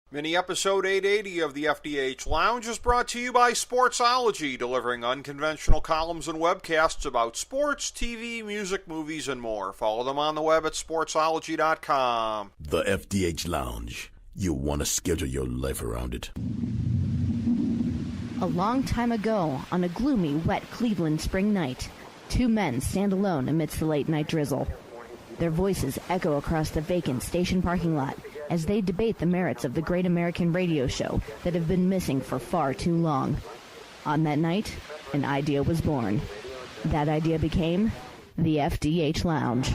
Mini episode 880 of the FDH Lounge is brought to you by Sportsology, delivering unconventional columns and webcasts about sports, TV, music, movies, and more. Follow them on the web at sportsology.com. The FDH Lounge. You want to schedule your life around it. A long time ago, on a gloomy, wet Cleveland spring night, two men stand alone amidst the late-night drizzle. Their voices echo across the vacant station parking lot as they debate the merits of the great American radio show that have been missing for far too long. On that night, an idea was born. That idea became the FDH Lounge.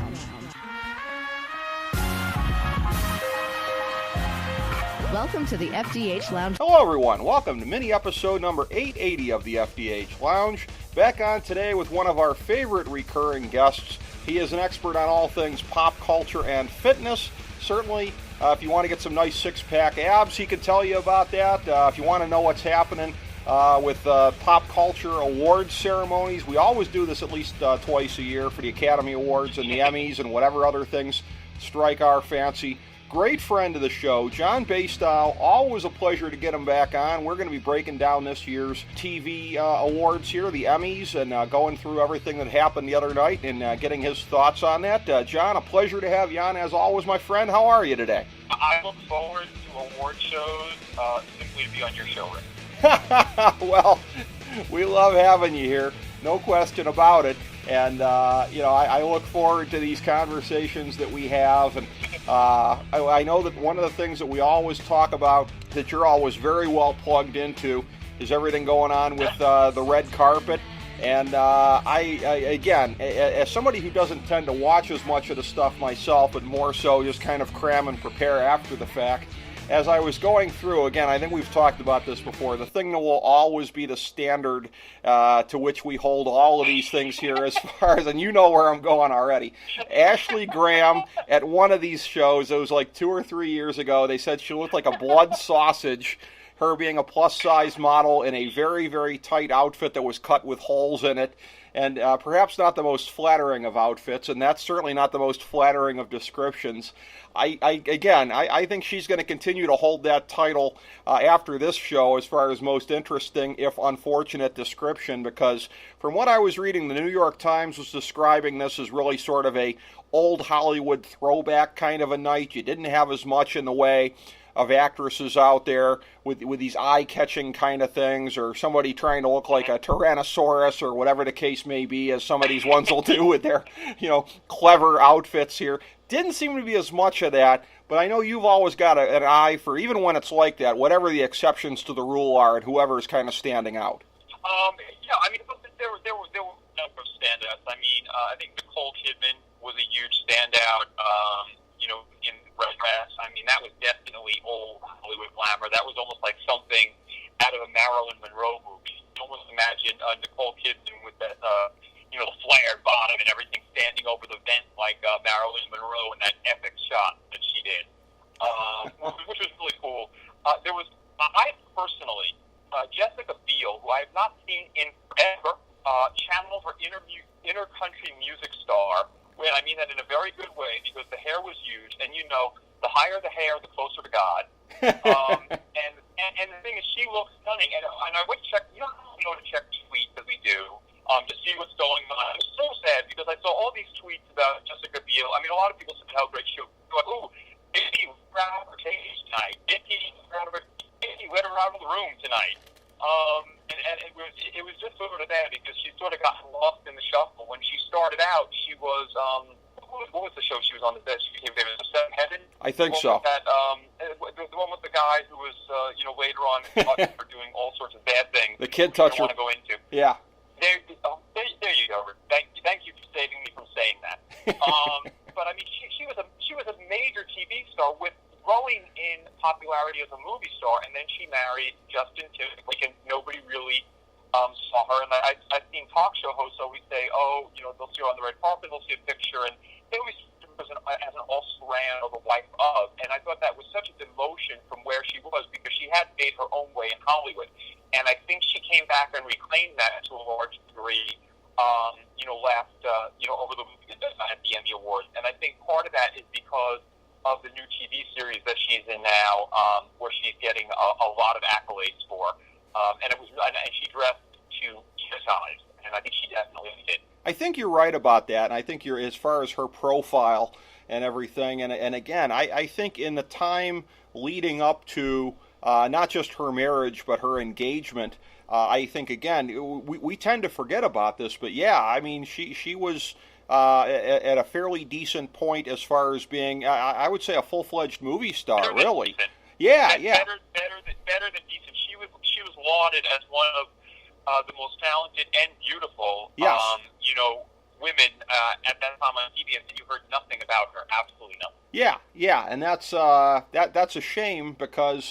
Welcome to the FDH Lounge. Hello, everyone. Welcome to mini episode number 880 of the FDH Lounge. Back on today with one of our favorite recurring guests. He is an expert on all things pop culture and fitness. Certainly, if you want to get some nice six-pack abs, he can tell you about that. If you want to know what's happening with pop culture awards ceremonies, we always do this at least twice a year for the Academy Awards and the Emmys and whatever other things strike our fancy. Great friend of the show, John Basedow. Always a pleasure to get him back on. We're going to be breaking down this year's TV awards here, the Emmys, and going through everything that happened the other night and getting his thoughts on that. John, a pleasure to have you on as always, my friend. How are you today? I look forward to award shows simply to be on your show, Rick. Well, we love having you here. No question about it. And, I look forward to these conversations that we have. And I know that one of the things that we always talk about that you're always very well plugged into is everything going on with the red carpet. And again, as somebody who doesn't tend to watch as much of the stuff myself, but more so just kind of cram and prepare after the fact, as I was going through, again, I think we've talked about this before, the thing that will always be the standard to which we hold all of these things here as far as, and you know where I'm going already, Ashley Graham at one of these shows, it was like 2 or 3 years ago, they said she looked like a blood sausage, her being a plus-size model in a very, very tight outfit that was cut with holes in it. And perhaps not the most flattering of outfits, and that's certainly not the most flattering of descriptions. I think she's going to continue to hold that title after this show as far as most interesting, if unfortunate, description, because from what I was reading, the New York Times was describing this as really sort of a old Hollywood throwback kind of a night. You didn't have as much in the way of actresses out there with these eye-catching kind of things, or somebody trying to look like a Tyrannosaurus or whatever the case may be, as some of these ones will do with their, clever outfits here. Didn't seem to be as much of that, but I know you've always got an eye for, even when it's like that, whatever the exceptions to the rule are and whoever is kind of standing out. There were a number of standouts. I think Nicole Kidman was a huge standout. In Red Dress, that was definitely old Hollywood glamour. That was almost like something out of a Marilyn Monroe movie. You almost imagine Nicole Kidman with that, the flared bottom and everything standing over the vent like Marilyn Monroe in that epic shot that she did, which was really cool. I personally, Jessica Biel, who I have not seen in forever, channeled her inner country music star. And I mean that in a very good way, because the hair was huge, and the higher the hair, the closer to God. And the thing is, she looks stunning. And I would check, we go to check tweets as we do, to see what's going on. I was so sad because I saw all these tweets about Jessica Biel. A lot of people said how great she was. Like, ooh, Vicky, let her out of her cage tonight. Vicky, let her out of the room tonight. And it was just sort of bad because she sort of got lost in the shuffle. When she started out, she was, what was the show she was on? She became famous, Seven Heaven? I think so. That, the one with the guy who was, later on for doing all sorts of bad things. The kid toucher. I don't want to go into. Yeah. There you go. Thank you for saving me from saying that. But she was a major TV star with growing in popularity as a movie star, and then she married Justin Timberlake, and nobody really saw her. And I've seen talk show hosts always say, they'll see her on the red carpet, they'll see a picture, and they always see her as an also-ran or the wife of. And I thought that was such a demotion from where she was, because she had made her own way in Hollywood. And I think she came back and reclaimed that to a large degree, over the at the Emmy Awards. And I think part of that is because of the new TV series that she's in now, where she's getting a lot of accolades for. And she dressed to her size, and I think she definitely did. I think you're right about that, and I think you're, as far as her profile and everything, and again, I think in the time leading up to not just her marriage, but her engagement, I think, again, we tend to forget about this, but yeah, I mean, she was at a fairly decent point as far as being, I would say, a full-fledged movie star, really. Yeah. Better than decent. She was lauded as one of the most talented and beautiful, yes. Women at that time on TV, and you heard nothing about her, absolutely nothing. Yeah, and that's a shame because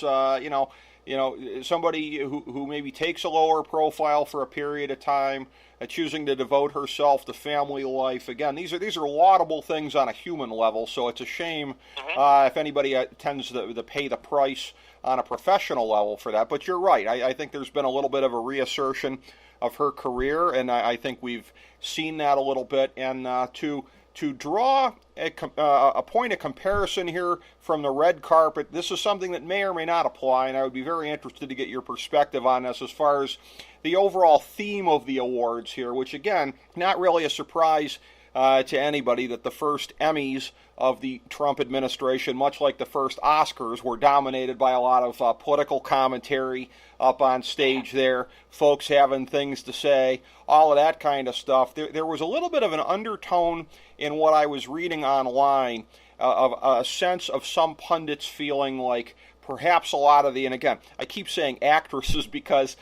somebody who maybe takes a lower profile for a period of time, choosing to devote herself to family life. Again, these are laudable things on a human level, so it's a shame if anybody tends to pay the price on a professional level for that. But you're right. I think there's been a little bit of a reassertion of her career, and I think we've seen that a little bit. And to draw a point of comparison here from the red carpet, this is something that may or may not apply, and I would be very interested to get your perspective on this as far as the overall theme of the awards here, which, again, not really a surprise to anybody that the first Emmys of the Trump administration, much like the first Oscars, were dominated by a lot of political commentary up on stage there, folks having things to say, all of that kind of stuff. There was a little bit of an undertone in what I was reading online of a sense of some pundits feeling like perhaps a lot of and again, I keep saying actresses because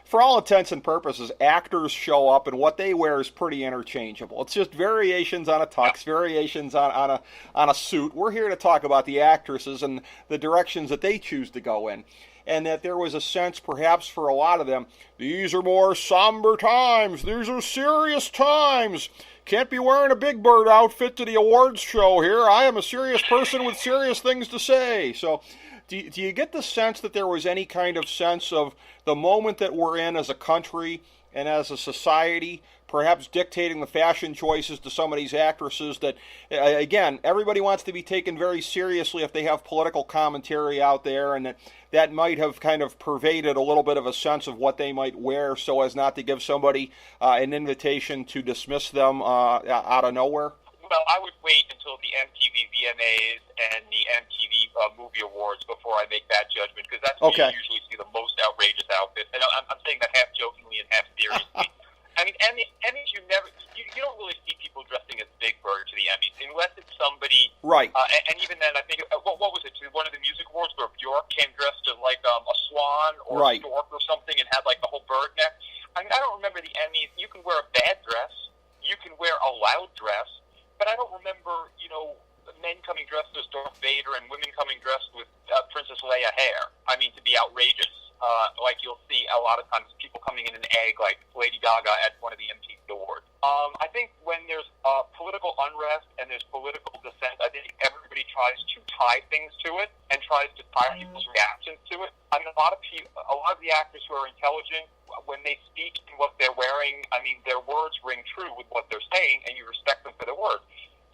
for all intents and purposes, actors show up and what they wear is pretty interchangeable. It's just variations on a tux, variations on a suit. We're here to talk about the actresses and the directions that they choose to go in. And that there was a sense, perhaps for a lot of them, these are more somber times, these are serious times. Can't be wearing a Big Bird outfit to the awards show here. I am a serious person with serious things to say. So do you get the sense that there was any kind of sense of the moment that we're in as a country and as a society, perhaps dictating the fashion choices to some of these actresses that, again, everybody wants to be taken very seriously if they have political commentary out there, and that might have kind of pervaded a little bit of a sense of what they might wear so as not to give somebody an invitation to dismiss them out of nowhere? Well, I would wait until the MTV VMAs and the MTV Movie Awards before I make that judgment, because that's when you usually see the most outrageous outfits. And I'm saying that half jokingly and half seriously. I mean, Emmys, you don't really see people dressing as Big Bird to the Emmys, unless it's somebody... Right. And even then, I think, what was it, to one of the music awards where Bjork came dressed as like a swan or a stork or something and had like the whole bird neck? I mean, I don't remember the Emmys. You can wear a bad dress, you can wear a loud dress, but I don't remember, men coming dressed as Darth Vader and women coming dressed with Princess Leia hair. I mean, to be outrageous. Like you'll see a lot of times people coming in an egg like Lady Gaga at one of the MTV Awards. I think when there's political unrest and there's political dissent, I think everybody tries to tie things to it and tries to tie people's reactions to it. I mean, a lot of the actors who are intelligent, when they speak and what they're wearing, I mean, their words ring true with what they're saying, and you respect them for their words.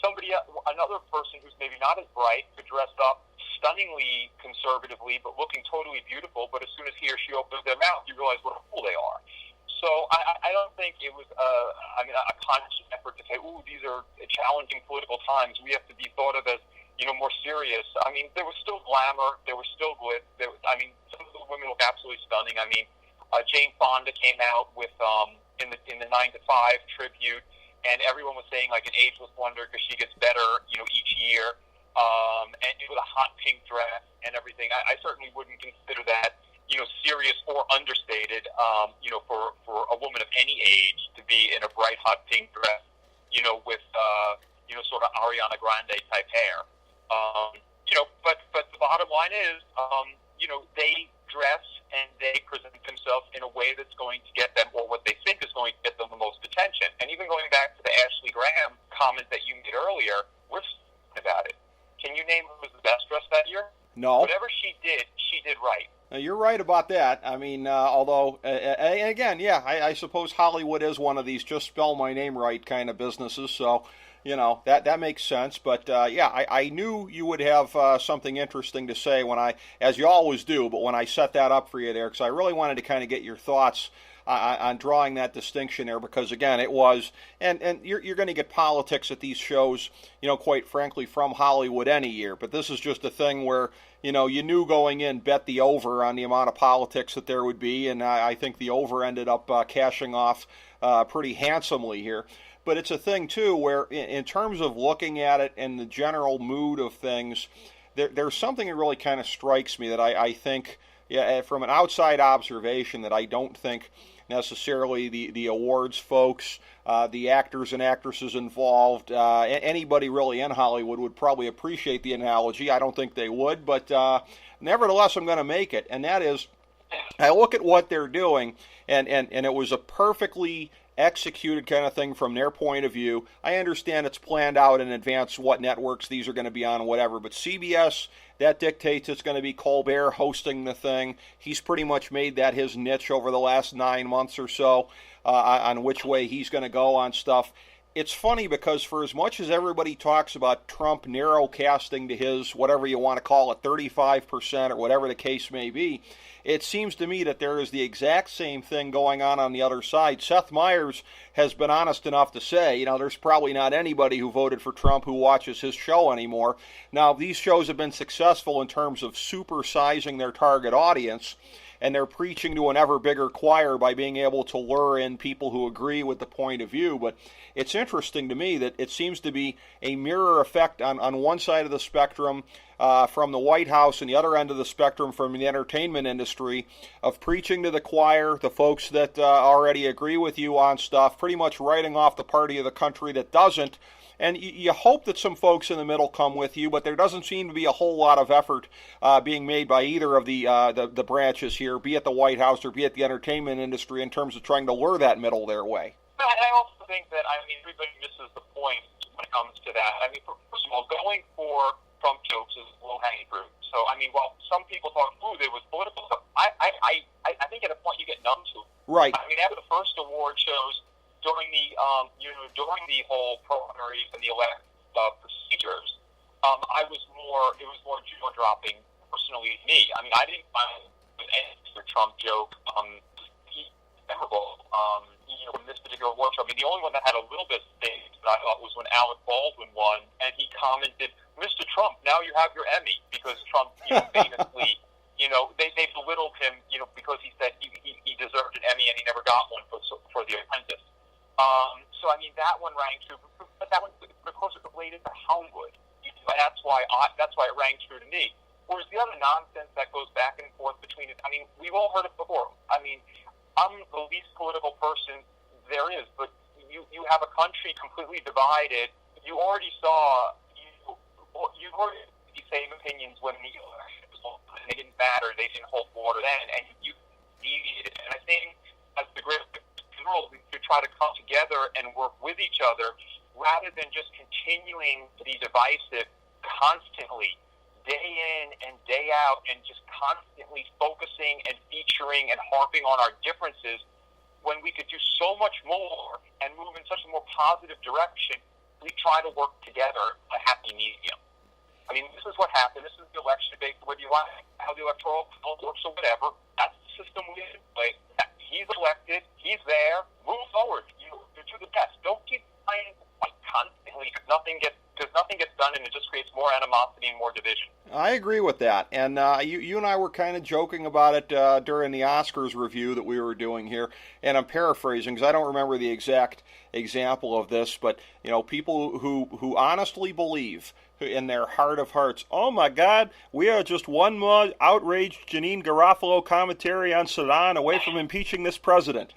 Another person who's maybe not as bright could dress up stunningly conservatively, but looking totally beautiful. But as soon as he or she opens their mouth, you realize what a fool they are. So I don't think it was a conscious effort to say, "Ooh, these are challenging political times. We have to be thought of as more serious." I mean, there was still glamour, there was still glitz. Some of the women look absolutely stunning. I mean, Jane Fonda came out with in the 9 to 5 tribute. And everyone was saying like an ageless wonder because she gets better, each year, and with a hot pink dress and everything. I certainly wouldn't consider that, serious or understated, for a woman of any age to be in a bright hot pink dress, with, sort of Ariana Grande type hair. But the bottom line is, they dress and they present themselves in a way that's going to get them, or what they think is going to get them the most attention. And even going back to the Ashley Graham comment that you made earlier, we're about it. Can you name who was the best dressed that year? No. Whatever she did right. Now, you're right about that. I mean, although, again, I suppose Hollywood is one of these just spell my name right kind of businesses, so that makes sense. But yeah, I knew you would have something interesting to say when as you always do, but when I set that up for you there, because I really wanted to kind of get your thoughts on drawing that distinction there, because again, it was, and you're going to get politics at these shows, quite frankly, from Hollywood any year. But this is just a thing where, you knew going in, bet the over on the amount of politics that there would be, and I think the over ended up cashing off pretty handsomely here. But it's a thing, too, where in terms of looking at it and the general mood of things, there's something that really kind of strikes me that I think, from an outside observation, that I don't think necessarily the awards folks, the actors and actresses involved, anybody really in Hollywood would probably appreciate the analogy. I don't think they would, but nevertheless, I'm going to make it. And that is, I look at what they're doing, and it was a perfectly executed kind of thing from their point of view. I understand it's planned out in advance what networks these are going to be on, whatever, but CBS, that dictates it's going to be Colbert hosting the thing. He's pretty much made that his niche over the last 9 months or so on which way he's going to go on stuff. It's funny because for as much as everybody talks about Trump narrowcasting to his, whatever you want to call it, 35% or whatever the case may be, it seems to me that there is the exact same thing going on the other side. Seth Meyers has been honest enough to say, there's probably not anybody who voted for Trump who watches his show anymore. Now, these shows have been successful in terms of supersizing their target audience, and they're preaching to an ever bigger choir by being able to lure in people who agree with the point of view. But it's interesting to me that it seems to be a mirror effect on one side of the spectrum from the White House, and the other end of the spectrum from the entertainment industry, of preaching to the choir, the folks that already agree with you on stuff, pretty much writing off the party of the country that doesn't. And you hope that some folks in the middle come with you, but there doesn't seem to be a whole lot of effort being made by either of the branches here, be it the White House or be it the entertainment industry, in terms of trying to lure that middle their way. I also think that, everybody misses the point when it comes to that. First of all, going for Trump jokes is low-hanging fruit. So, while some people thought, there was political stuff, I think at a point you get numb to it. Right. After the first award shows, during the whole primaries and the election procedures, it was more jaw-dropping personally to me. I didn't find any Trump joke memorable. In this particular award show, the only one that had a little bit of stage that I thought was when Alec Baldwin won, and he commented, "Mr. Trump, now you have your Emmy," because Trump, famously, they belittled him, because he said he deserved an Emmy and he never got one for The Apprentice. That one rang true, but that one, of course, it related to Houndwood, and that's why it rang true to me. Whereas the other nonsense that goes back and forth between it, we've all heard it before. I'm the least political person there is, but you have a country completely divided. You already saw, you heard the same opinions when the election was on. They didn't matter. They didn't hold water then, and you deviated. And I think as the great world, we should try to come together and work with each other rather than just continuing to be divisive constantly, day in and day out, and just constantly focusing and featuring and harping on our differences, when we could do so much more and move in such a more positive direction. We try to work together a happy medium. This is what happened. This is the election debate, whether you like how the electoral college works or whatever. That's the system we have in place. He's elected. He's there. Move forward. You do the best. Don't keep trying constantly, because nothing gets done, and it just creates more animosity and more division. I agree with that, and you and I were kind of joking about it during the Oscars review that we were doing here, and I'm paraphrasing because I don't remember the exact example of this, but people who honestly believe in their heart of hearts, oh my God, we are just one more outraged Janine Garofalo commentary on Sudan away from impeaching this president.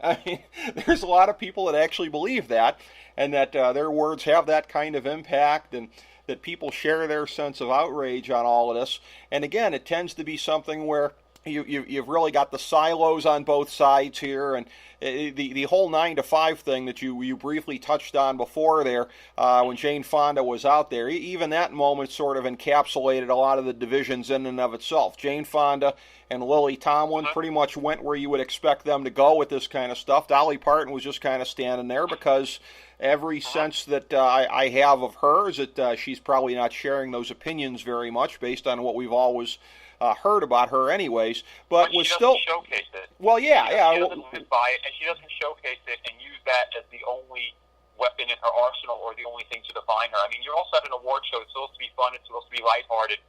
There's a lot of people that actually believe that, and that their words have that kind of impact, and that people share their sense of outrage on all of this. And again, it tends to be something where you've really got the silos on both sides here, and the whole 9 to 5 thing that you briefly touched on before there, when Jane Fonda was out there, even that moment sort of encapsulated a lot of the divisions in and of itself. Jane Fonda and Lily Tomlin pretty much went where you would expect them to go with this kind of stuff. Dolly Parton was just kind of standing there because every sense that I have of her is that she's probably not sharing those opinions very much based on what we've always heard about her anyways, but was still showcase it. Well, yeah. She doesn't live by it, and she doesn't showcase it and use that as the only weapon in her arsenal or the only thing to define her. I mean, you're also at an award show. It's supposed to be fun. It's supposed to be lighthearted.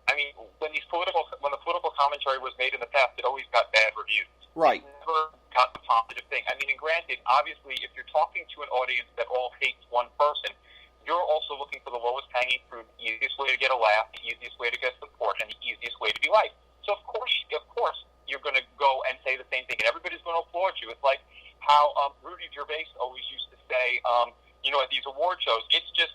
I mean, when the political commentary was made in the past, it always got bad reviews. Right. It never got the positive thing. I mean, and granted, obviously, if you're talking to an audience that all hates one person, you're also looking for the lowest hanging fruit, the easiest way to get a laugh, the easiest way to get support, and the easiest way to be liked. So of course, you're going to go and say the same thing, and everybody's going to applaud you. It's like how Rudy Gervais always used to say, at these award shows, it's just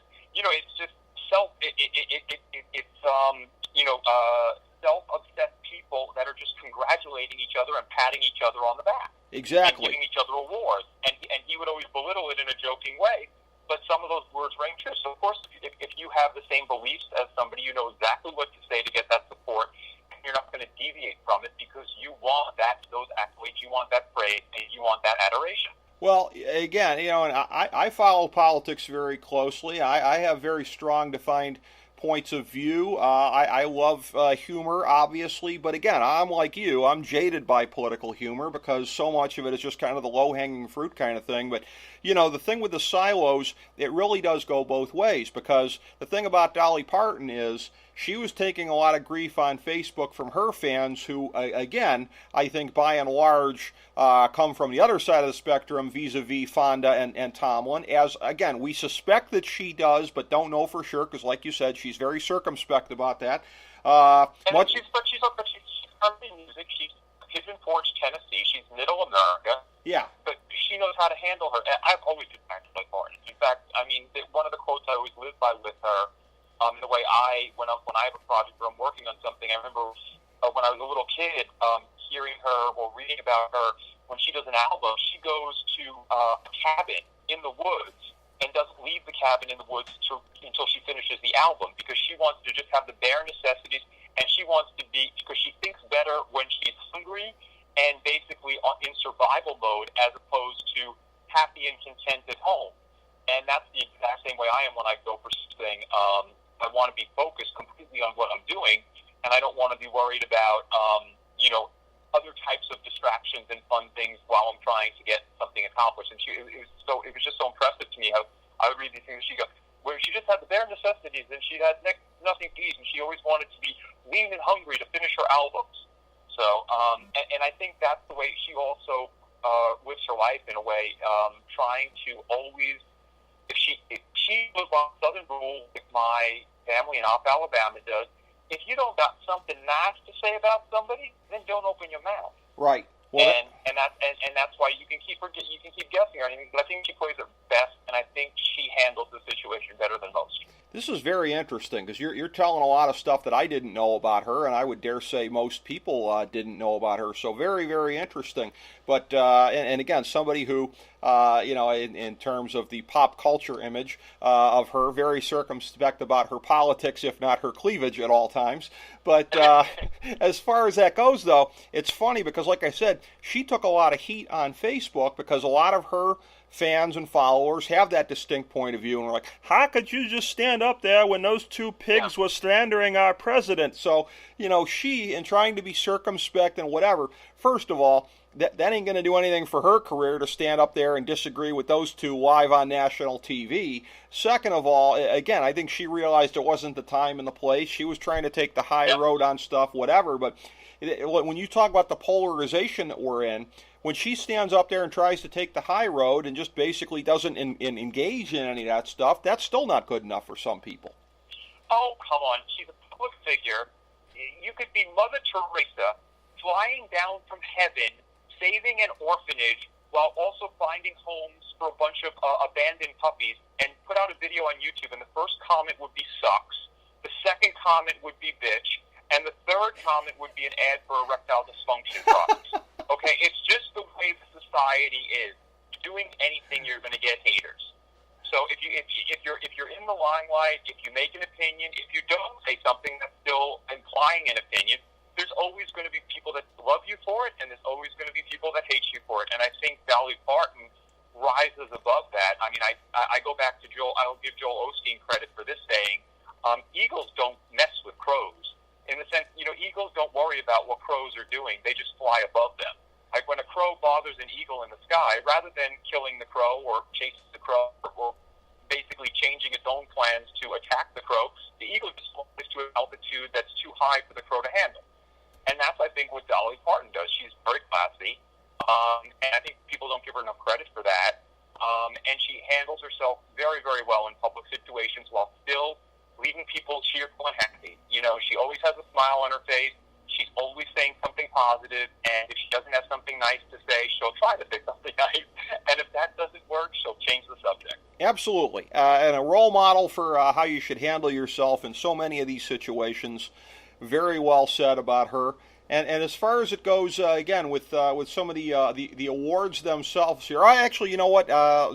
self-obsessed people that are just congratulating each other and patting each other on the back. Exactly. And giving each other awards. And he would always belittle it in a joking way, but some of those words rang true. So, of course, if you have the same beliefs as somebody, you know exactly what to say to get that support, and you're not going to deviate from it because you want those accolades, you want that praise, and you want that adoration. Well, again, and I follow politics very closely. I have very strong defined points of view. I love humor, obviously, but again, I'm like you. I'm jaded by political humor because so much of it is just kind of the low-hanging fruit kind of thing. But, the thing with the silos, it really does go both ways, because the thing about Dolly Parton is she was taking a lot of grief on Facebook from her fans who, again, I think by and large come from the other side of the spectrum vis-a-vis Fonda and Tomlin, as, again, we suspect that she does, but don't know for sure, because like you said, she's very circumspect about that. She's currently music. She's Pigeon Forge, Tennessee. She's middle America. Yeah. But she knows how to handle her. I've always admired Dolly Parton. In fact, I mean, one of the quotes I always live by with her, the way when I have a project or I'm working on something, I remember when I was a little kid, hearing her or reading about her. When she does an album, she goes to a cabin in the woods and doesn't leave the cabin in the woods until she finishes the album, because she wants to just have the bare necessities, and she wants to be, because she thinks better when she's hungry and basically in survival mode as opposed to happy and content at home. And that's the exact same way I am when I go for something. I want to be focused completely on what I'm doing, and I don't want to be worried about, other types of distractions and fun things while I'm trying to get something accomplished. And it was just so impressive to me how I would read these things. She goes, where she just had the bare necessities, and she had nothing to eat, and she always wanted to be lean and hungry to finish her albums. So, and I think that's the way she also lives her life in a way, trying to always. If she was on Southern rule, like my family in Opp, Alabama does, if you don't got something nice to say about somebody, then don't open your mouth. Right. Well, and that's why you can keep guessing her. But I think she plays it best, and I think she handles the situation better than most. This is very interesting because you're telling a lot of stuff that I didn't know about her, and I would dare say most people didn't know about her. So very, very interesting. But and again, somebody who in terms of the pop culture image of her, very circumspect about her politics, if not her cleavage at all times. But as far as that goes, though, it's funny because, like I said, she took a lot of heat on Facebook because a lot of her fans and followers have that distinct point of view, and we're like, how could you just stand up there when those two pigs were slandering our president? So, she, in trying to be circumspect and whatever, first of all, that ain't going to do anything for her career to stand up there and disagree with those two live on national TV. Second of all, again, I think she realized it wasn't the time and the place. She was trying to take the high road on stuff, whatever, but when you talk about the polarization that we're in, when she stands up there and tries to take the high road and just basically doesn't engage in any of that stuff, that's still not good enough for some people. Oh, come on. She's a public figure. You could be Mother Teresa flying down from heaven, saving an orphanage, while also finding homes for a bunch of abandoned puppies, and put out a video on YouTube, and the first comment would be sucks. The second comment would be bitch. And the third comment would be an ad for erectile dysfunction products. Okay, it's just the way the society is. Doing anything, you're going to get haters. So if you're in the limelight, if you make an opinion, if you don't say something that's still implying an opinion, there's always going to be people that love you for it, and there's always going to be people that hate you for it. And I think Dolly Parton rises above that. I mean, I go back to Joel. I'll give Joel Osteen credit for this saying, eagles don't mess with crows. In the sense, eagles don't worry about what crows are doing. They just fly above them. Like when a crow bothers an eagle in the sky, rather than killing the crow or chasing the crow or basically changing its own plans to attack the crow, the eagle just flies to an altitude that's too high for the crow to handle. And that's, I think, what Dolly Parton does. She's very classy, and I think people don't give her enough credit for that. And she handles herself very, very well in public situations while still leaving people cheerful and happy. She always has a smile on her face. She's always saying something positive, and if she doesn't have something nice to say, she'll try to say something nice. And if that doesn't work, she'll change the subject. Absolutely. And a role model for how you should handle yourself in so many of these situations. Very well said about her. And as far as it goes, again, with some of the awards themselves here, actually, you know what?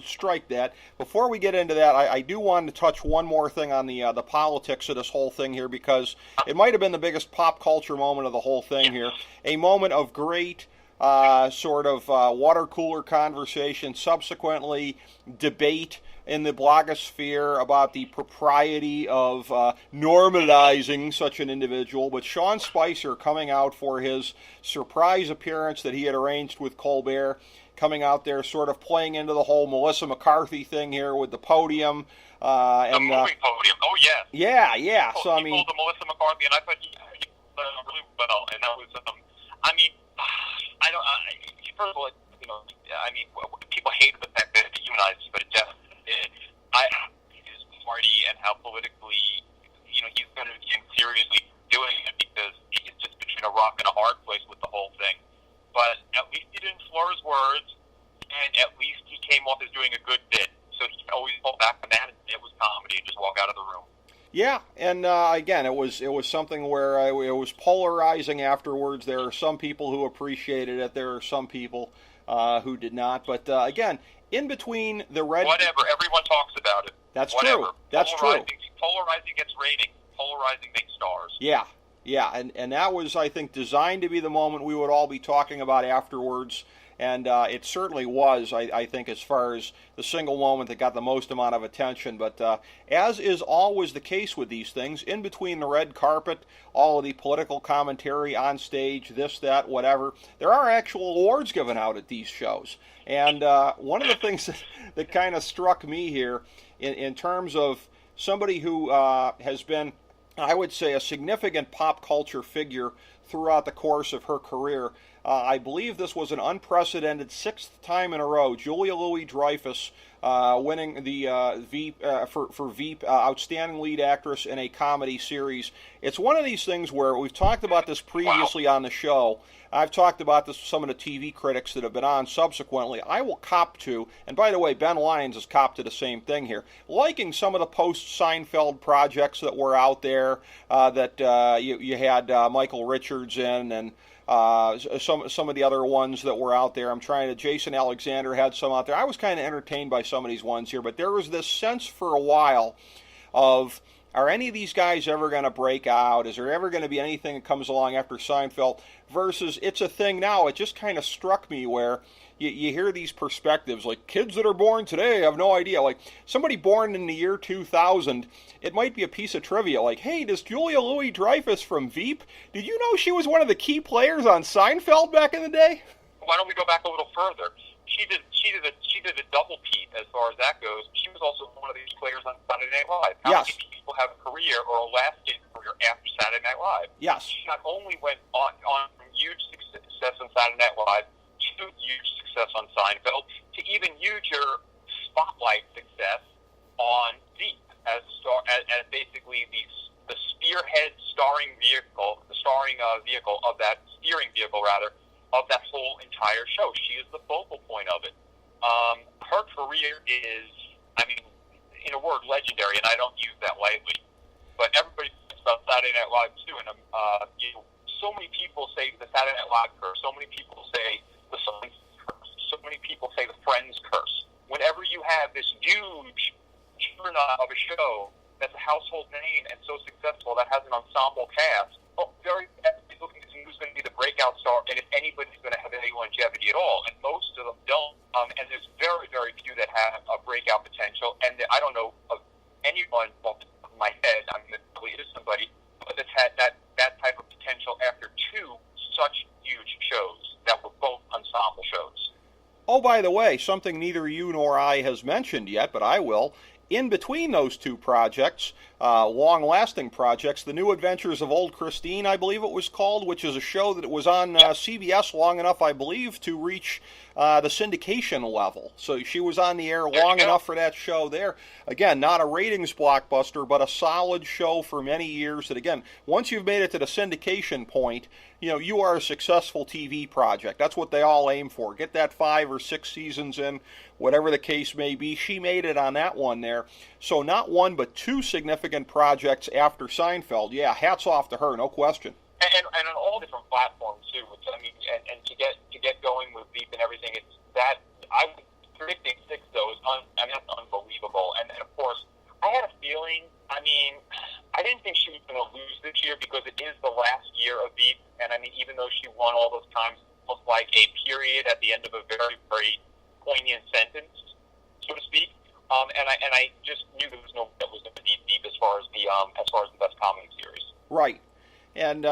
Strike that. Before we get into that, I do want to touch one more thing on the politics of this whole thing here, because it might have been the biggest pop culture moment of the whole thing here. A moment of great sort of water cooler conversation, subsequently debate in the blogosphere about the propriety of normalizing such an individual, but Sean Spicer coming out for his surprise appearance that he had arranged with Colbert, coming out there sort of playing into the whole Melissa McCarthy thing here with the podium. The moving podium, oh Yeah. yes. So I mean, the Melissa McCarthy, and I thought he really well, and that was, I mean, I don't. First of all, people hated the fact that it humanized him, but it definitely did. His party and how politically, he's going to be seriously doing it because he's just between a rock and a hard place with the whole thing. But at least he didn't slur his words, and at least he came off as doing a good bit. So he can always fall back on that and it was comedy and just walk out of the room. Yeah, and again, it was something where it was polarizing afterwards. There are some people who appreciated it. There are some people who did not. But again, in between the red... Whatever. Everyone talks about it. That's Whatever. true. That's true. Polarizing gets ratings. Polarizing makes stars. Yeah, and that was, I think, designed to be the moment we would all be talking about afterwards. And it certainly was, I think, as far as the single moment that got the most amount of attention. But as is always the case with these things, in between the red carpet, all of the political commentary on stage, this, that, whatever, there are actual awards given out at these shows. And one of the things that kind of struck me here in terms of somebody who has been, I would say, a significant pop culture figure throughout the course of her career, I believe this was an unprecedented sixth time in a row, Julia Louis-Dreyfus winning the Veep for Veep, Outstanding Lead Actress in a Comedy Series. It's one of these things where we've talked about this previously on the show. I've talked about this with some of the TV critics that have been on subsequently. I will cop to, and by the way, Ben Lyons has copped to the same thing here, liking some of the post-Seinfeld projects that were out there that you had Michael Richards in, and some of the other ones that were out there. Jason Alexander had some out there. I was kind of entertained by some of these ones here, but there was this sense for a while of, are any of these guys ever going to break out? Is there ever going to be anything that comes along after Seinfeld? Versus it's a thing now. It just kind of struck me where you hear these perspectives, like kids that are born today have no idea. Like somebody born in the year 2000, it might be a piece of trivia. Like, hey, does Julia Louis-Dreyfus from Veep, did you know she was one of the key players on Seinfeld back in the day? Why don't we go back a little further? She did a double peat as far as that goes. She was also one of these players on Saturday Night Live. How many people have a career or a lasting career after Saturday Night Live? Yes. She not only went on from huge success on Saturday Night Live to huge success on Seinfeld to even huger spotlight success on Veep as basically the spearhead starring vehicle, of that steering vehicle rather, of that whole entire show. She is the focal point of it. Her career is, in a word, legendary, and I don't use that lightly. But everybody talks about Saturday Night Live too, and so many people say the Saturday Night Live curse. So many people say the Science curse. So many people say the Friends curse. Whenever you have this huge juggernaut of a show that's a household name and so successful that has an ensemble cast, very looking to see who's going to be the breakout star and if anybody's going to have any longevity at all. And most of them don't. And there's very, very few that have a breakout potential. And I don't know of anyone off the top of my head, I mean, there probably is somebody, but that's had that type of potential after two such huge shows that were both ensemble shows. Oh, by the way, something neither you nor I has mentioned yet, but I will. In between those two projects, long-lasting projects, The New Adventures of Old Christine, I believe it was called, which is a show that was on CBS long enough, I believe, to reach the syndication level. So she was on the air long enough for that show there. Again, not a ratings blockbuster, but a solid show for many years that, again, once you've made it to the syndication point, you are a successful TV project. That's what they all aim for. Get that 5 or 6 seasons in, whatever the case may be. She made it on that one there. So not one, but 2 significant projects after Seinfeld. Yeah, hats off to her, no question. And on all different platforms too. I mean, and to get going with Veep and everything, it's that I was predicting 6 though. That's unbelievable. And of course, I had a feeling. I mean, I didn't think she was going to lose this year because it is the last year of Veep. And I mean, even though she won all those times, it looked like a period at the end of a very, very poignant sentence, so to speak. And I just knew there was no that was going to beat Veep as far as the best comedy series. Right. And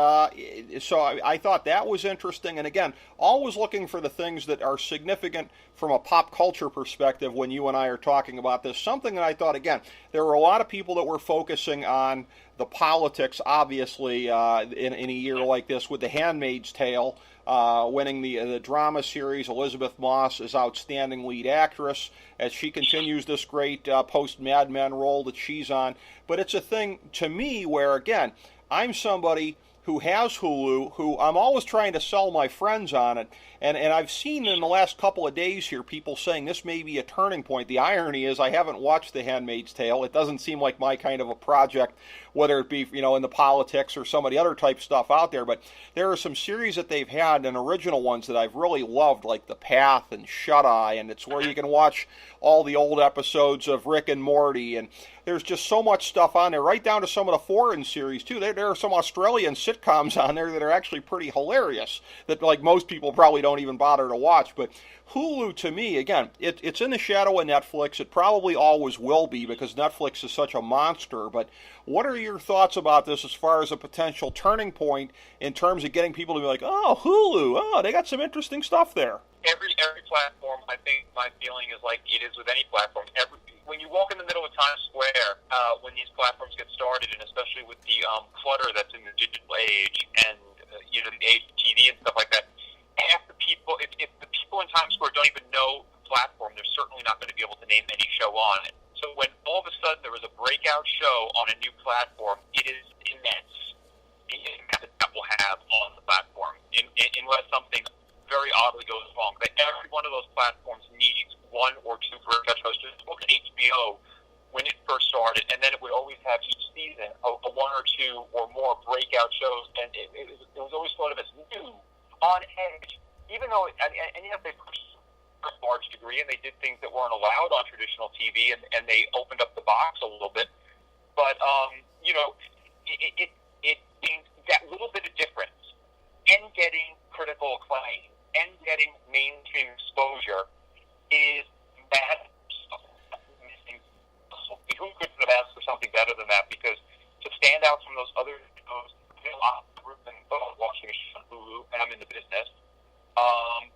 so I thought that was interesting. And again, always looking for the things that are significant from a pop culture perspective when you and I are talking about this. Something that I thought, again, there were a lot of people that were focusing on the politics, obviously, in a year like this, with The Handmaid's Tale winning the drama series. Elizabeth Moss is outstanding lead actress as she continues this great post-Mad Men role that she's on. But it's a thing, to me, where, again, I'm somebody who has Hulu, who I'm always trying to sell my friends on it, and I've seen in the last couple of days here people saying this may be a turning point. The irony is I haven't watched The Handmaid's Tale. It doesn't seem like my kind of a project, whether it be in the politics or some of the other type stuff out there, but there are some series that they've had and original ones that I've really loved, like The Path and Shut Eye, and it's where you can watch all the old episodes of Rick and Morty, and there's just so much stuff on there, right down to some of the foreign series, too. There are some Australian sitcoms on there that are actually pretty hilarious, that like most people probably don't even bother to watch. But Hulu, to me, again, it's in the shadow of Netflix. It probably always will be because Netflix is such a monster. But what are your thoughts about this as far as a potential turning point in terms of getting people to be like, oh, Hulu, oh, they got some interesting stuff there? Every platform, I think my feeling is like it is with any platform. When you walk in the middle of Times Square, when these platforms get started, and especially with the clutter that's in the digital age and the age of TV and stuff like that, half the people, if the people in Times Square don't even know the platform, they're certainly not going to be able to name any show on it. So when all of a sudden there is a breakout show on a new platform, it is immense the impact that will have on the platform, unless something very oddly goes wrong. But every one of those platforms needs 1 or 2 breakout shows. Just look at HBO when it first started, and then it would always have each season a 1 or 2 or more breakout shows, and it was always thought of as new, on edge, even though, and yes, they pushed to a large degree, and they did things that weren't allowed on traditional TV, and they opened up the box a little bit, but, it means that little bit of difference in getting critical acclaim and getting mainstream exposure is mad. Who could have asked for something better than that? Because to stand out from those other shows, a lot of group and watching a show on Hulu, and I'm in the business.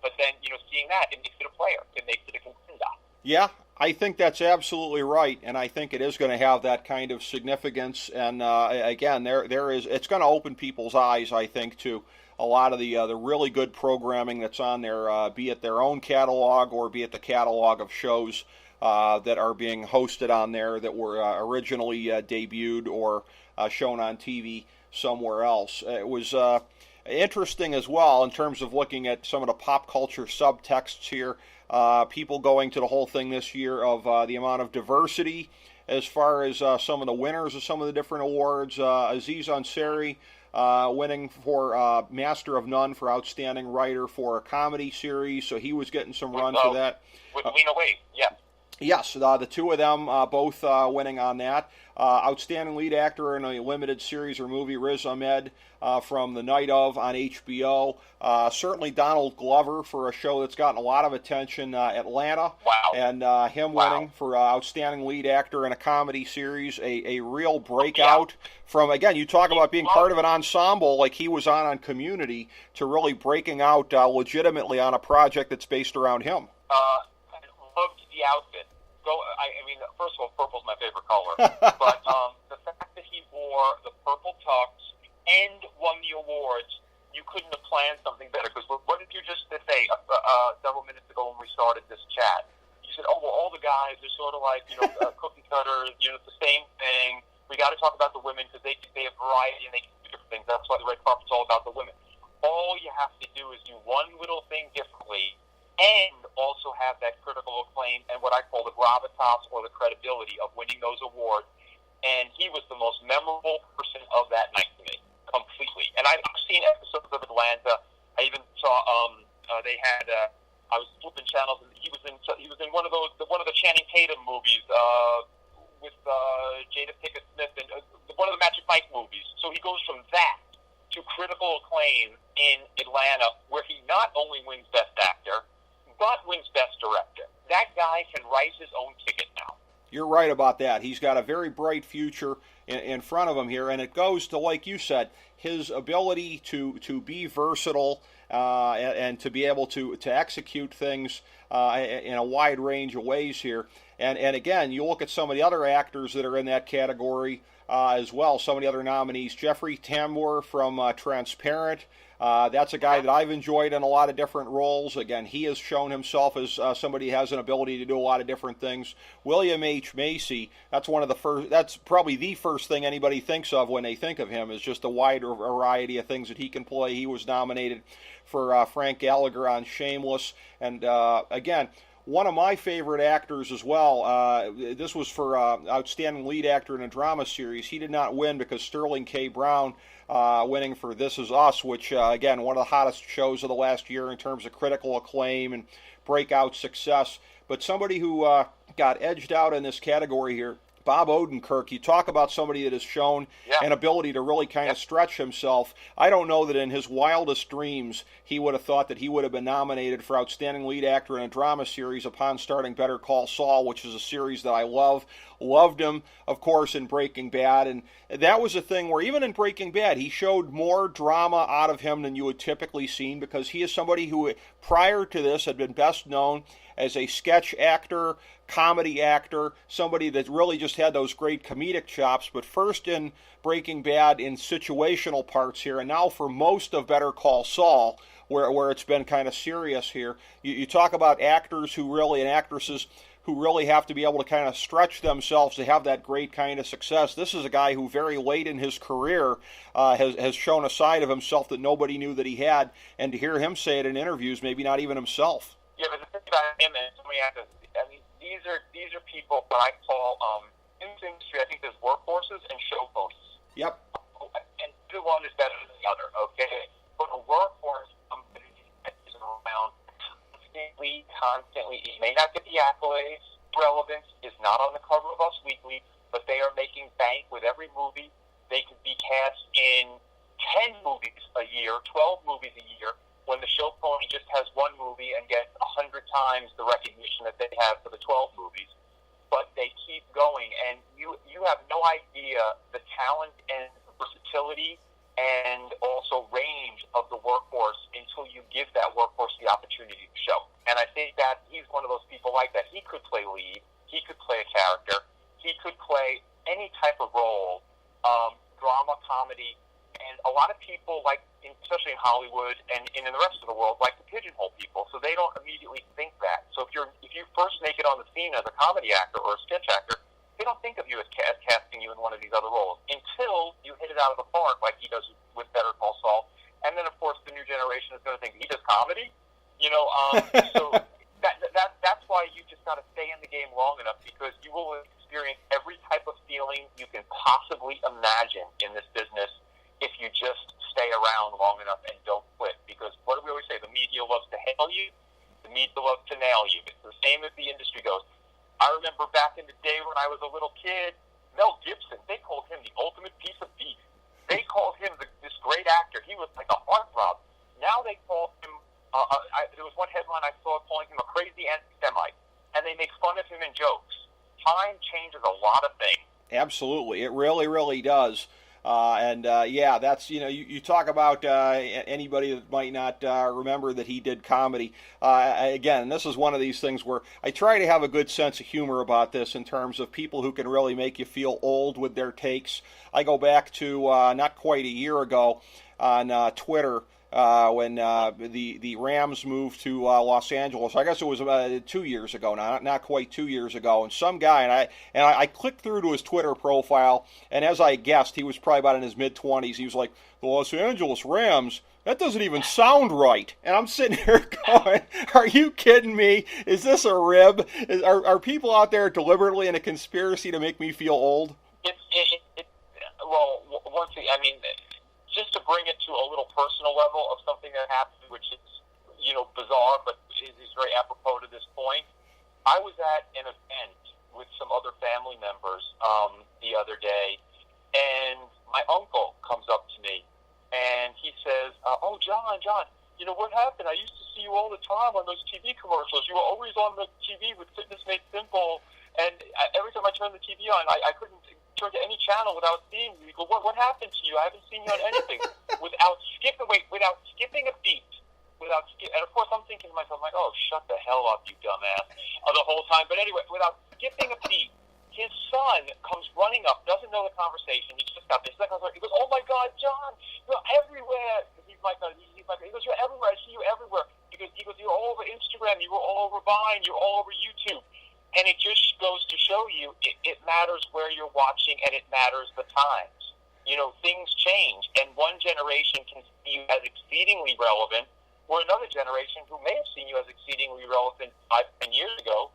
But then, seeing that, it makes it a player. It makes it a contender. Yeah, I think that's absolutely right, and I think it is going to have that kind of significance. And again, there is, it's going to open people's eyes, I think, to a lot of the really good programming that's on there, be it their own catalog or be it the catalog of shows that are being hosted on there that were originally debuted or shown on TV somewhere else. It was interesting as well in terms of looking at some of the pop culture subtexts here. People going to the whole thing this year of the amount of diversity as far as some of the winners of some of the different awards. Aziz Ansari winning for Master of None for Outstanding Writer for a Comedy Series, so he was getting some run for that. With Lena Waithe, yeah. Yes, the two of them both winning on that. Outstanding Lead Actor in a Limited Series or Movie, Riz Ahmed from The Night Of on HBO. Certainly Donald Glover for a show that's gotten a lot of attention, Atlanta. Wow. And him winning for Outstanding Lead Actor in a Comedy Series, a real breakout from, again, you talk about being part of an ensemble like he was on Community, to really breaking out legitimately on a project that's based around him. I loved the outfit. I mean, first of all, purple's my favorite color. But the fact that he wore the purple tux and won the awards, you couldn't have planned something better. Because what did you just say several minutes ago when we started this chat? You said, oh, well, all the guys are sort of like, cookie cutters, it's the same thing. We got to talk about the women because they have variety and they can do different things. That's why the red carpet's all about the women. All you have to do is do one little thing differently, and also have that critical acclaim and what I call the gravitas or the credibility of winning those awards. And he was the most memorable person of that night to me, completely. And I've seen episodes of Atlanta. I even saw they had. I was flipping channels, and he was in one of the Channing Tatum movies with Jada Pinkett Smith and one of the Magic Mike movies. So he goes from that to critical acclaim in Atlanta, where he not only wins Best Actor, but wins Best Director. That guy can write his own ticket now. You're right about that. He's got a very bright future in front of him here, and it goes to, like you said, his ability to be versatile and to be able to execute things in a wide range of ways here. And again, you look at some of the other actors that are in that category as well, some of the other nominees. Jeffrey Tambor from Transparent. That's a guy that I've enjoyed in a lot of different roles. Again, he has shown himself as somebody who has an ability to do a lot of different things. William H. Macy, that's probably the first thing anybody thinks of when they think of him, is just a wide variety of things that he can play. He was nominated for Frank Gallagher on Shameless. And again, one of my favorite actors as well. This was for Outstanding Lead Actor in a Drama Series. He did not win because Sterling K. Brown winning for This Is Us, which, again, one of the hottest shows of the last year in terms of critical acclaim and breakout success. But somebody who got edged out in this category here, Bob Odenkirk. You talk about somebody that has shown an ability to really kind of stretch himself. I don't know that in his wildest dreams he would have thought that he would have been nominated for Outstanding Lead Actor in a Drama Series upon starting Better Call Saul, which is a series that I love. Loved him, of course, in Breaking Bad. And that was a thing where even in Breaking Bad, he showed more drama out of him than you would typically seen, because he is somebody who, prior to this, had been best known as a sketch actor, comedy actor, somebody that really just had those great comedic chops, but first in Breaking Bad in situational parts here, and now for most of Better Call Saul, where it's been kind of serious here. You talk about actors who really, and actresses who really have to be able to kind of stretch themselves to have that great kind of success. This is a guy who very late in his career has shown a side of himself that nobody knew that he had, and to hear him say it in interviews, maybe not even himself. Yeah, but the thing about him and so many actors, I mean, these are people that I call, in this industry, I think there's workhorses and show ponies. Yep. And either one is better than the other, okay? But a workhorse, somebody that is around constantly, he may not get the accolades, relevance, is not on the cover of Us Weekly, but they are making bank with every movie. They could be cast in 10 movies a year, 12 movies a year, when the show pony just has one movie and gets 100 times the recognition that they have for the 12 movies. But they keep going, and you have no idea the talent and versatility and also range of the workhorse until you give that workhorse the opportunity to show. And I think that he's one of those people like that. He could play lead. He could play a character. He could play any type of role, drama, comedy. And a lot of people, like, especially in Hollywood and in the rest of the world, like to pigeonhole people, so they don't immediately think that. So if you first make it on the scene as a comedy actor or a sketch actor, they don't think of you as casting you in one of these other roles until you hit it out of the park, like he does with Better Call Saul. And then, of course, the new generation is going to think he does comedy. So that's why you just got to stay in the game long enough, because you will experience every type of feeling you can possibly imagine in this business if you just stay around long enough and don't quit. Because what do we always say? The media loves to hail you. The media loves to nail you. It's the same as the industry goes. I remember back in the day when I was a little kid, Mel Gibson, they called him the ultimate piece of beef. They called him this great actor. He was like a heartthrob. Now they call him, there was one headline I saw calling him a crazy anti-Semite, and they make fun of him in jokes. Time changes a lot of things. Absolutely. It really, really does. Yeah, that's, you talk about anybody that might not remember that he did comedy. Again, this is one of these things where I try to have a good sense of humor about this in terms of people who can really make you feel old with their takes. I go back to not quite a year ago on Twitter when the Rams moved to Los Angeles. I guess it was about 2 years ago now, not quite 2 years ago. And some guy, and I clicked through to his Twitter profile, and as I guessed, he was probably about in his mid-20s. He was like, the Los Angeles Rams, that doesn't even sound right. And I'm sitting here going, are you kidding me? Is this a rib? Are people out there deliberately in a conspiracy to make me feel old? Well, once again, I mean, just to bring it to a little personal level of something that happened, which is, bizarre, but is very apropos to this point. I was at an event with some other family members the other day, and my uncle comes up to me, and he says, oh, John, what happened? I used to see you all the time on those TV commercials. You were always on the TV with Fitness Made Simple, and every time I turned the TV on, I couldn't turn to any channel without seeing you. You go, what happened to you? I haven't seen you on anything. without skipping a beat. And of course I'm thinking to myself, like, oh, shut the hell up, you dumbass, the whole time. But anyway, without skipping a beat, his son comes running up, doesn't know the conversation. He just got this. He goes, oh my God, John, you're everywhere. He's my God. He goes, you're everywhere. I see you everywhere. He goes, you're all over Instagram. You were all over Vine. You're all over YouTube. And it just goes to show you it matters where you're watching, and it matters the times. Things change, and one generation can see you as exceedingly relevant, or another generation who may have seen you as exceedingly relevant 5-10 years ago,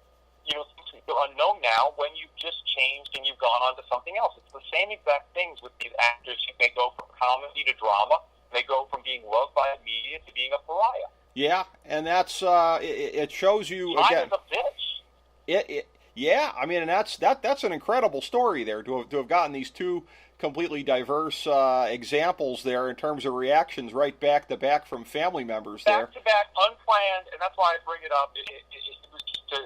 they're unknown now when you've just changed and you've gone on to something else. It's the same exact things with these actors who may go from comedy to drama. They go from being loved by the media to being a pariah. Yeah, and that's it shows you again. Time is a bitch. Yeah, I mean, and that's an incredible story there to have gotten these two completely diverse examples there in terms of reactions right back to back from family members there. Back to back, unplanned, and that's why I bring it up. It was just to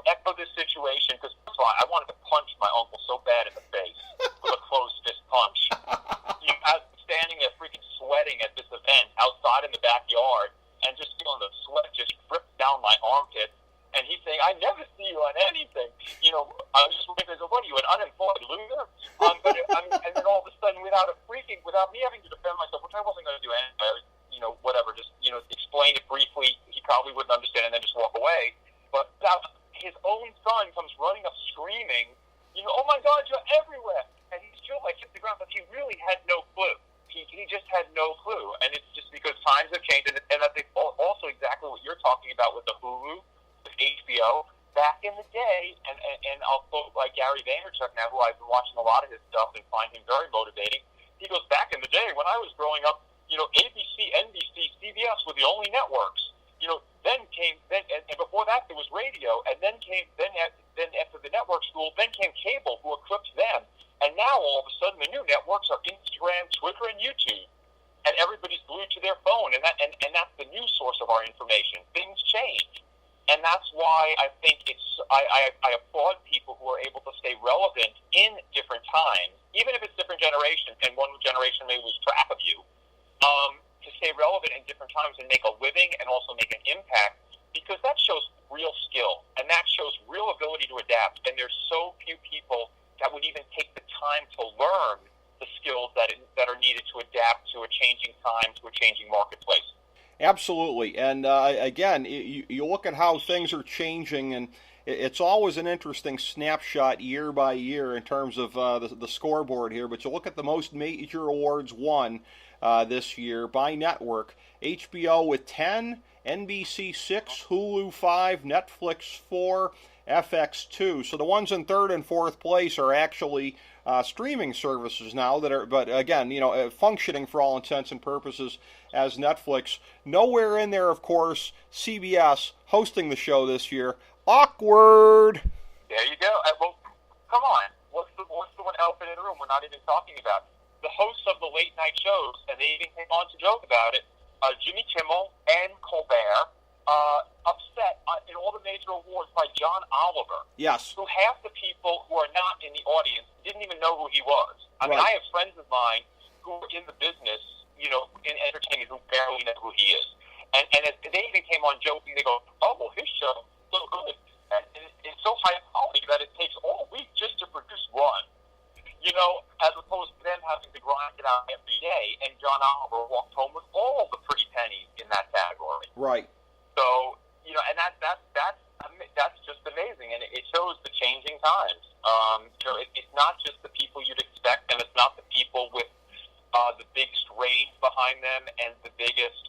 echo this situation, because first of all, I wanted to punch my uncle so bad in the face with a closed fist punch. I was standing there freaking sweating at this event outside in the backyard, and just feeling the sweat just drip down my armpit. And he's saying, I never see you on anything. I was just wondering, what are you, an unemployed loser? And then all of a sudden, without me having to defend myself, which I wasn't going to do anyway, whatever, just, explain it briefly, he probably wouldn't understand and then just walk away. But his own son comes running up screaming, oh my God, you're everywhere. And he's still hit the ground, but he really had no clue. He just had no clue. And it's just because times have changed. And I think also exactly what you're talking about with the Hulu, HBO, back in the day, and I'll quote like Gary Vaynerchuk now, who I've been watching a lot of his stuff and find him very motivating. He goes, back in the day when I was growing up, ABC, NBC, CBS were the only networks. And before that there was radio, and then after the network school, then came cable, who equipped them. And now all of a sudden the new networks are Instagram, Twitter, and YouTube. And everybody's glued to their phone, and that's the new source of our information. Things change. And that's why I think I applaud people who are able to stay relevant in different times, even if it's different generations, and one generation may lose track of you, to stay relevant in different times and make a living and also make an impact, because that shows real skill, and that shows real ability to adapt. And there's so few people that would even take the time to learn the skills that are needed to adapt to a changing time, to a changing marketplace. Absolutely, and again, you look at how things are changing, and it's always an interesting snapshot year by year in terms of the scoreboard here, but you look at the most major awards won this year by network, HBO with 10, NBC 6, Hulu 5, Netflix 4, FX 2. So the ones in third and fourth place are actually streaming services now that are, but again, functioning for all intents and purposes as Netflix. Nowhere in there, of course, CBS hosting the show this year. Awkward. There you go. Well, come on. What's the one elephant in the room we're not even talking about? The hosts of the late night shows, and they even came on to joke about it, Jimmy Kimmel and Colbert, upset in all the major awards by John Oliver. Yes. Who half the people who are not in the audience didn't even know who he was. I mean, I have friends of mine who are in the business, in entertainment, who barely know who he is. And they even came on joking. They go, "Oh, well, his show is so good. And it's so high quality that it takes all week just to produce one." As opposed to them having to grind it out every day. And John Oliver walked home with all the pretty pennies in that category. Right. So, and that's just amazing, and it shows the changing times. It's not just the people you'd expect, and it's not the people with the biggest range behind them and the biggest,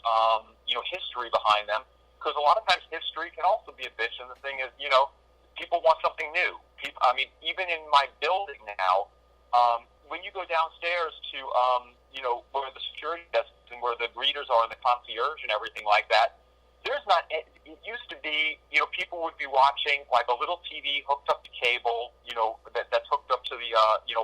history behind them. Because a lot of times history can also be a bitch, and the thing is, people want something new. Even in my building now, when you go downstairs to, where the security desks and where the greeters are and the concierge and everything like that, there's not. It used to be, people would be watching like a little TV hooked up to cable, that's hooked up to the,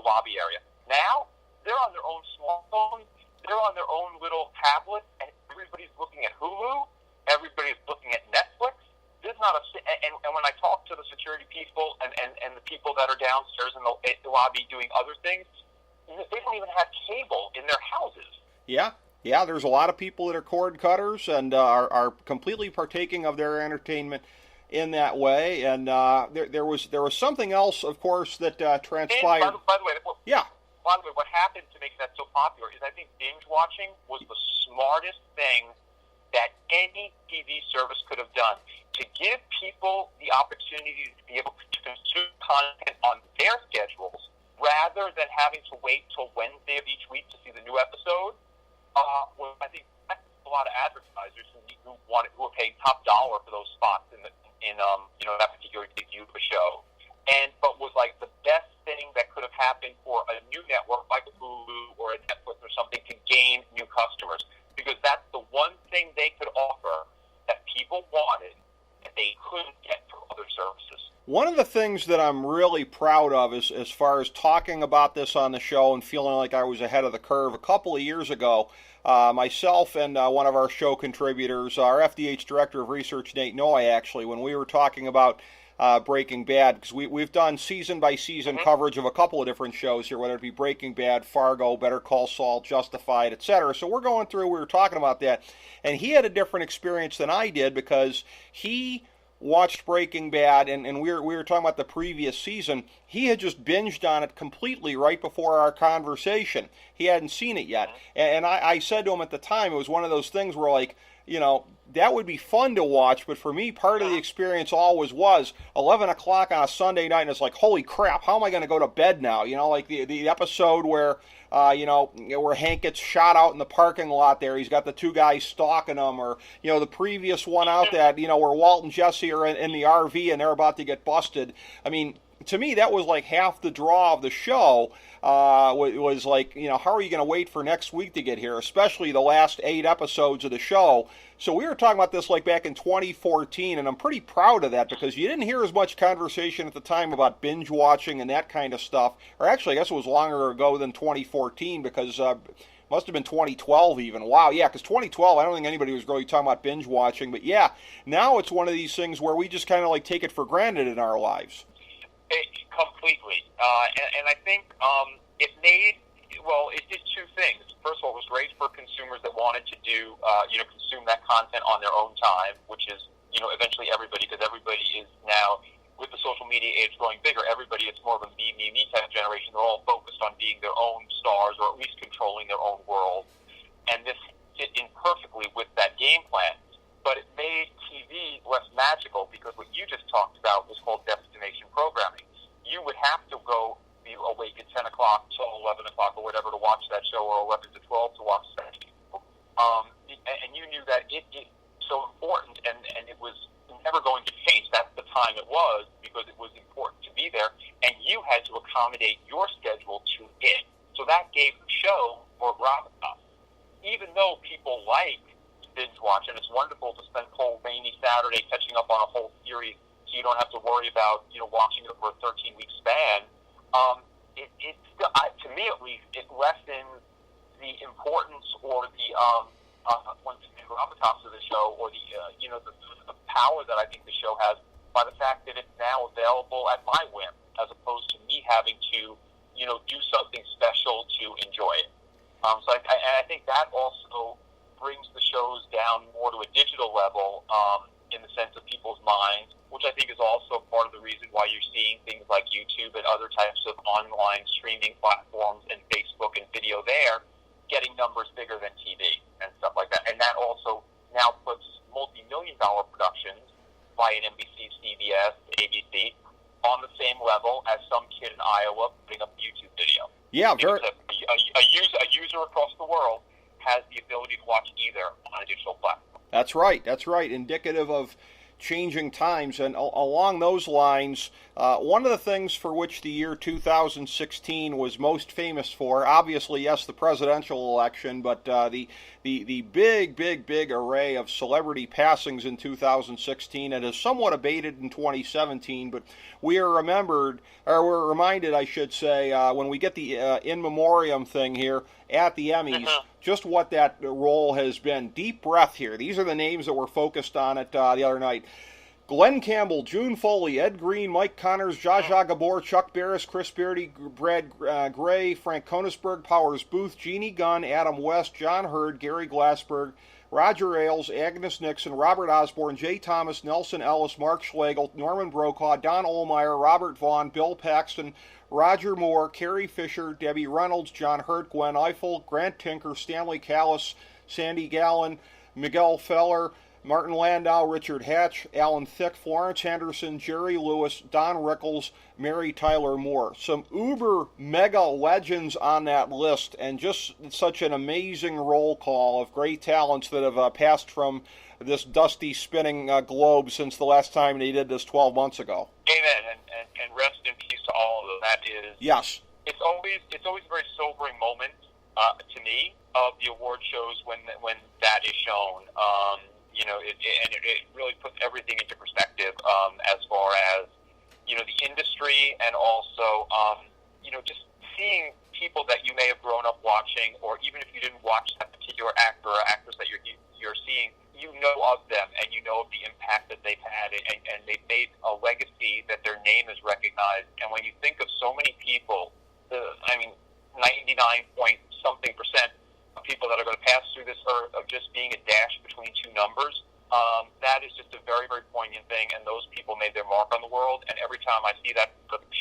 lobby area. Now they're on their own smartphone, they're on their own little tablet, and everybody's looking at Hulu, everybody's looking at Netflix. There's not a. And when I talk to the security people and the people that are downstairs in the lobby doing other things, they don't even have cable in their houses. Yeah, there's a lot of people that are cord cutters and are completely partaking of their entertainment in that way. And there was something else, of course, that transpired. And by the way, what happened to make that so popular is I think binge watching was the smartest thing that any TV service could have done to give people the opportunity to be able to consume content on their schedules rather than having to wait till Wednesday of each week to see the new episode. Well, I think that's a lot of advertisers who are paying top dollar for those spots in that particular YouTube show, but was like the best thing that could have happened for a new network like a Hulu or a Netflix or something to gain new customers, because that's the one thing they could offer that people wanted that they couldn't get from other services. One of the things that I'm really proud of is as far as talking about this on the show and feeling like I was ahead of the curve. A couple of years ago, myself and one of our show contributors, our FDH Director of Research, Nate Noy, actually, when we were talking about Breaking Bad, because we've done season-by-season coverage of a couple of different shows here, whether it be Breaking Bad, Fargo, Better Call Saul, Justified, etc. So we're going through, we were talking about that, and he had a different experience than I did because he watched Breaking Bad, and we were talking about the previous season. He had just binged on it completely right before our conversation. He hadn't seen it yet. And I said to him at the time, it was one of those things where, like, that would be fun to watch, but for me, part of the experience always was 11 o'clock on a Sunday night, and it's like, holy crap, how am I going to go to bed now? Like the episode where, where Hank gets shot out in the parking lot there. He's got the two guys stalking him, or, the previous one out that, where Walt and Jesse are in the RV and they're about to get busted. I mean, to me, that was like half the draw of the show. Was like, how are you going to wait for next week to get here, especially the last 8 episodes of the show. So we were talking about this like back in 2014, and I'm pretty proud of that because you didn't hear as much conversation at the time about binge watching and that kind of stuff. Or actually, I guess it was longer ago than 2014 because must have been 2012 even. Wow, yeah, because 2012, I don't think anybody was really talking about binge watching. But yeah, now it's one of these things where we just kind of like take it for granted in our lives. Completely. And I think it did two things. First of all, it was great for consumers that wanted to do, consume that content on their own time, which is, eventually everybody, because everybody is now, with the social media age growing bigger, everybody, it's more of a me type of generation. They're all focused on being their own stars or at least controlling their own world. And this fit in perfectly with that game plan. But it made TV less magical because what you just talked about was called destination programming. You would have to go be awake at 10 o'clock till 11 o'clock or whatever to watch that show, or 11 to 12 to watch that show. And you knew that it's so important accommodate your schedule to it. So that gave the show more gravitas. Even though people like binge watch, and it's wonderful to spend a whole rainy Saturday catching up on a whole series, so you don't have to worry about watching it over a 13-week span. It still, to me at least, it lessens the importance or the gravitas of the show, or the power that I think the show has by the fact that it's now available at my whim, as opposed to me having to do something special to enjoy it. So I think that also brings the shows down more to a digital level in the sense of people's minds, which I think is also part of the reason why you're seeing things like YouTube and other types of online streaming platforms and Facebook and video there getting numbers bigger than TV and stuff like that. And that also now puts multi-million-dollar productions by an NBC, CBS, ABC on the same level as some kid in Iowa putting up a YouTube video. Yeah, very. A user across the world has the ability to watch either on a digital platform. That's right. Indicative of changing times. And along those lines, one of the things for which the year 2016 was most famous for, obviously, yes, the presidential election, but the big array of celebrity passings in 2016. It has somewhat abated in 2017, but we're reminded, I should say, when we get the in memoriam thing here at the Emmys, just what that role has been. Deep breath here. These are the names that were focused on it the other night. Glenn Campbell, June Foley, Ed Green, Mike Connors, Zsa Zsa Gabor, Chuck Barris, Chris Beardy, Brad Gray, Frank Konisberg, Powers Booth, Jeannie Gunn, Adam West, John Hurd, Gary Glassberg, Roger Ailes, Agnes Nixon, Robert Osborne, Jay Thomas, Nelson Ellis, Mark Schlegel, Norman Brokaw, Don Ohlmeyer, Robert Vaughn, Bill Paxton, Roger Moore, Carrie Fisher, Debbie Reynolds, John Hurt, Gwen Eiffel, Grant Tinker, Stanley Callis, Sandy Gallen, Miguel Feller, Martin Landau, Richard Hatch, Alan Thicke, Florence Henderson, Jerry Lewis, Don Rickles, Mary Tyler Moore. Some uber mega legends on that list, and just such an amazing roll call of great talents that have passed from this dusty spinning globe since the last time they did this 12 months ago. Amen, and rest in peace to all of them. That is, yes. It's always a very sobering moment to me of the award shows when that is shown. It really puts everything into perspective as far as the industry, and also just seeing people that you may have grown up watching, or even if you didn't watch that particular actor or actress that you're seeing, of them, and of the impact that they've had, and they've made a legacy that their name is recognized. And when you think of so many people, 99-point-something% of people that are going to pass through this earth of just being a dash between two numbers, that is just a very, very poignant thing, and those people made their mark on the world. And every time I see that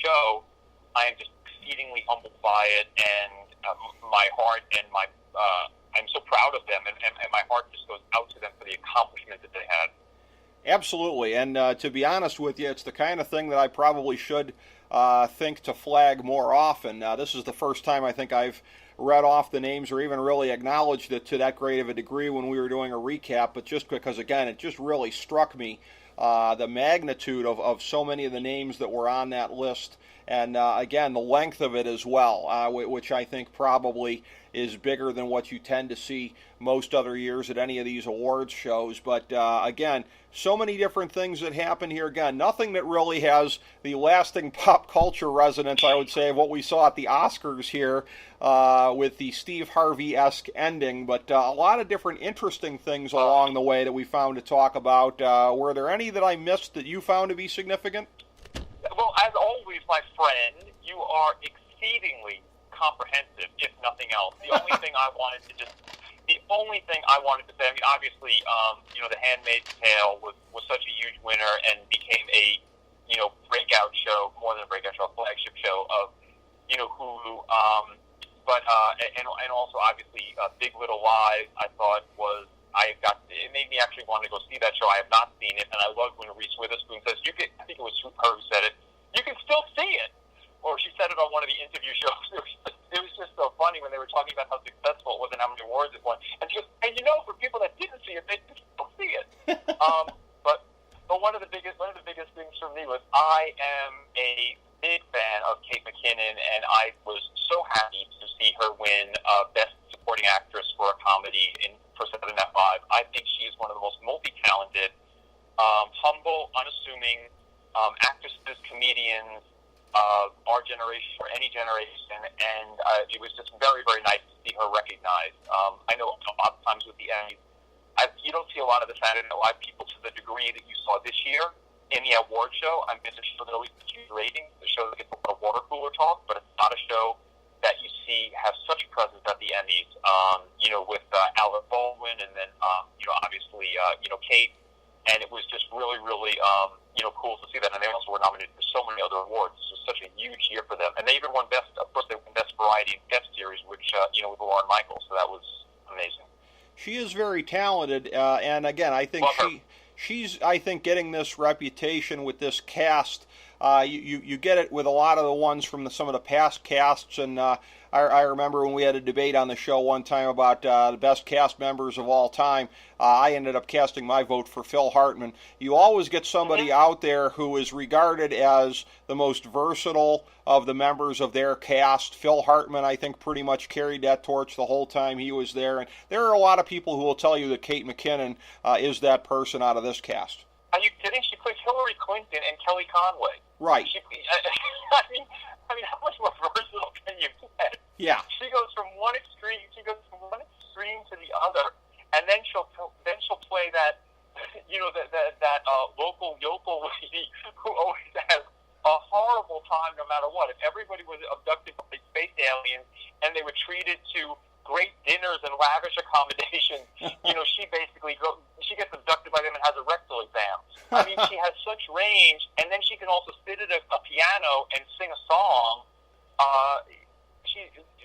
show, I am just exceedingly humbled by it, and my heart and I'm so proud of them, and my heart just goes out to them for the accomplishment that they had. Absolutely, and to be honest with you, it's the kind of thing that I probably should think to flag more often. This is the first time I think I've read off the names or even really acknowledged it to that great of a degree when we were doing a recap, but just because, again, it just really struck me the magnitude of so many of the names that were on that list, and again, the length of it as well, which I think probably is bigger than what you tend to see most other years at any of these awards shows. But again, so many different things that happen here. Again, nothing that really has the lasting pop culture resonance, I would say, of what we saw at the Oscars here with the Steve Harvey-esque ending, but a lot of different interesting things along the way that we found to talk about. Were there any that I missed that you found to be significant? Well, as always, my friend, you are exceedingly comprehensive, if nothing else. The only thing I wanted to say, obviously, The Handmaid's Tale was such a huge winner and became a, breakout show, more than a breakout show, a flagship show of, Hulu. And also, obviously, Big Little Lies, I thought it made me actually want to go see that show. I have not seen it, and I love when Reese Witherspoon says, I think it was her who said it, you can still see it. Or she said it on one of the interview shows. It was just so funny when they were talking about how successful it was and how many awards it won. And she goes, for people that didn't see it, they can still see it. But one of the biggest things for me was I am a big fan of Kate McKinnon, and I was so happy to see her win Best Supporting Actress for a comedy for Saturday Night Live. I think she is one of the most multi-talented, humble, unassuming actresses, comedians of our generation or any generation, and it was just very, very nice to see her recognized. I know a lot of times with the Emmys, you don't see a lot of the Saturday Night Live people to the degree that you saw this year in the award show. I mean, it's a show that always gets huge ratings, a show that gets a lot of water cooler talk, but it's not a show that you see have such a presence at the Emmys, with Alec Baldwin and then, obviously, Kate. And it was just really, really, cool to see that. And they also were nominated for so many other awards. This was such a huge year for them. And they even won Best Variety and Guest Series, which, with Lauren Michaels. So that was amazing. She is very talented. And again, I think she's getting this reputation with this cast. You get it with a lot of the ones from some of the past casts, and I remember when we had a debate on the show one time about the best cast members of all time. I ended up casting my vote for Phil Hartman. You always get somebody out there who is regarded as the most versatile of the members of their cast. Phil Hartman, I think, pretty much carried that torch the whole time he was there. And there are a lot of people who will tell you that Kate McKinnon is that person out of this cast. Are you kidding? She plays Hillary Clinton and Kelly Conway. Right. I mean, how much more versatile can you get? Yeah. She goes from one extreme to the other, and then she'll play that, that local yokel lady who always has a horrible time no matter what. If everybody was abducted by space aliens and they were treated to great dinners and lavish accommodations, she gets abducted by them and has a rectal exam. I mean, she has such range, and then she can also sit at a piano and sing a song.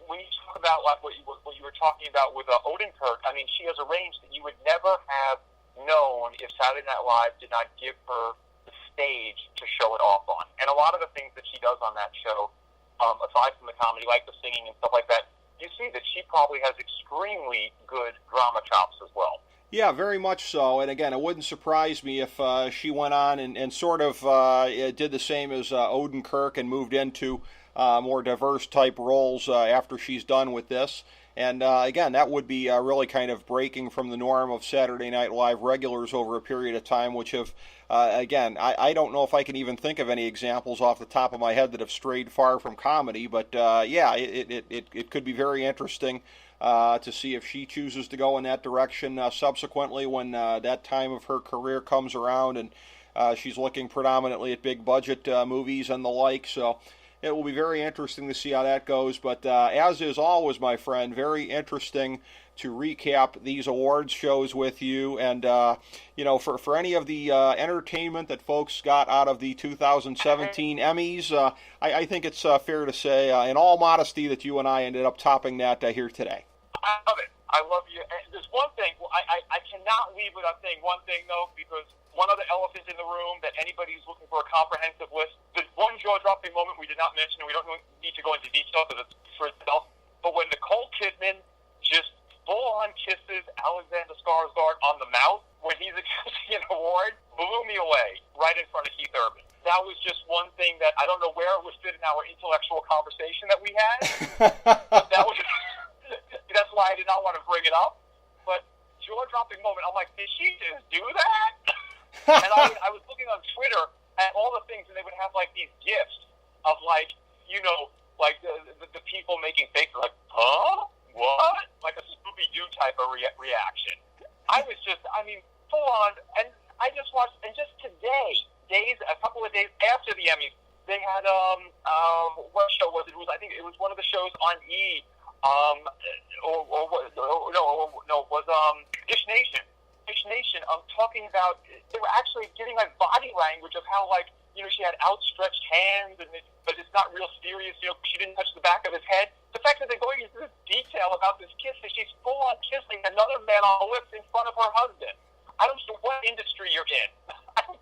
When you talk about like what you were talking about with Odenkirk, I mean, she has a range that you would never have known if Saturday Night Live did not give her the stage to show it off on. And a lot of the things that she does on that show, aside from the comedy, like the singing and stuff like that, you see that she probably has extremely good drama chops as well. Yeah, very much so. And again, it wouldn't surprise me if she went on and sort of did the same as Odenkirk and moved into more diverse type roles after she's done with this. And again, that would be really kind of breaking from the norm of Saturday Night Live regulars over a period of time, which have, again, I don't know if I can even think of any examples off the top of my head that have strayed far from comedy, but yeah, it could be very interesting to see if she chooses to go in that direction subsequently when that time of her career comes around and she's looking predominantly at big budget movies and the like. So it will be very interesting to see how that goes. But as is always, my friend, very interesting to recap these awards shows with you. And, for any of the entertainment that folks got out of the 2017 Emmys, I think it's fair to say, in all modesty, that you and I ended up topping that here today. I love it. I love you. And there's one thing, I cannot leave without saying one thing, though, because one other elephant in the room that anybody who's looking for a comprehensive list, there's one jaw-dropping moment we did not mention, and we don't need to go into detail because it's for itself, but when Nicole Kidman just full-on kisses Alexander Skarsgård on the mouth when he's accepting an award, blew me away right in front of Keith Urban. That was just one thing that I don't know where it would fit in our intellectual conversation that we had, but that's why I did not want to bring it up. But jaw-dropping moment, I'm like, did she just do that? And I was looking on Twitter at all the things, and they would have like these gifs of like, the people making faces, like, huh? What? Like a Scooby-Doo type of reaction. I was just, full on, and I just watched, and just today, a couple of days after the Emmys, they had, what show was it? I think it was one of the shows on E! It was Dish Nation. Dish Nation. Talking about, they were actually getting like body language of how she had outstretched hands, but it's not real serious. She didn't touch the back of his head. The fact that they're going into this detail about this kiss, that she's full on kissing another man on the lips in front of her husband. I don't know what industry you're in.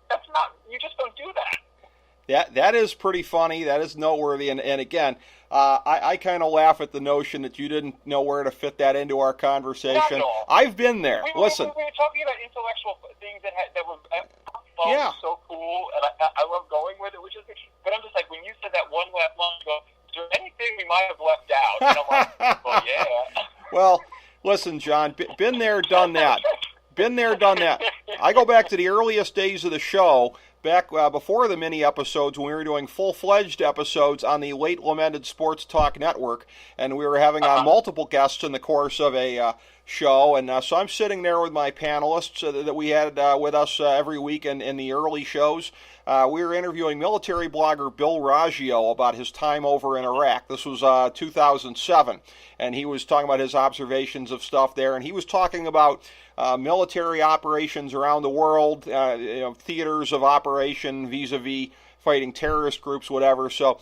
That's not. You just don't do that. That is pretty funny. That is noteworthy. And again, I kind of laugh at the notion that you didn't know where to fit that into our conversation. Not at all. I've been there. Listen. We were talking about intellectual things that were. football Yeah. was so cool, and I love going with it, which is. But I'm just like, when you said that one last line, I go, is there anything we might have left out? And I'm like, well, yeah. Well, listen, John, been there, done that. Been there, done that. I go back to the earliest days of the show, back before the mini episodes, when we were doing full-fledged episodes on the late lamented Sports Talk Network, and we were having on multiple guests in the course of a show, and so I'm sitting there with my panelists that we had with us every week in the early shows. We were interviewing military blogger Bill Raggio about his time over in Iraq. This was 2007, and he was talking about his observations of stuff there, and he was talking about military operations around the world, theaters of operation vis-a-vis fighting terrorist groups, whatever. So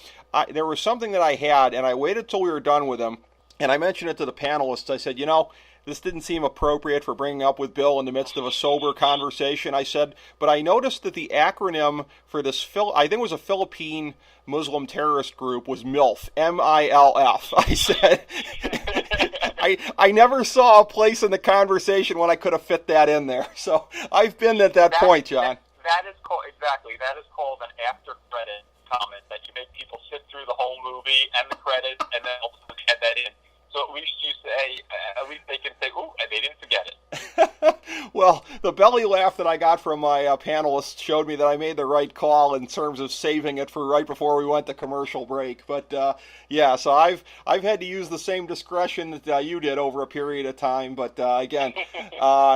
there was something that I had, and I waited till we were done with him, and I mentioned it to the panelists. I said, this didn't seem appropriate for bringing up with Bill in the midst of a sober conversation. I said, but I noticed that the acronym for this, I think it was a Philippine Muslim terrorist group, was MILF, M-I-L-F. I said, I never saw a place in the conversation when I could have fit that in there. So I've been at that point, John. That is called an after credit comment, that you make people sit through the whole movie and the credits and then also add that in. So at least you say, at least they can say, ooh, they didn't forget it. Well, the belly laugh that I got from my panelists showed me that I made the right call in terms of saving it for right before we went to commercial break. But yeah, so I've had to use the same discretion that you did over a period of time. But again,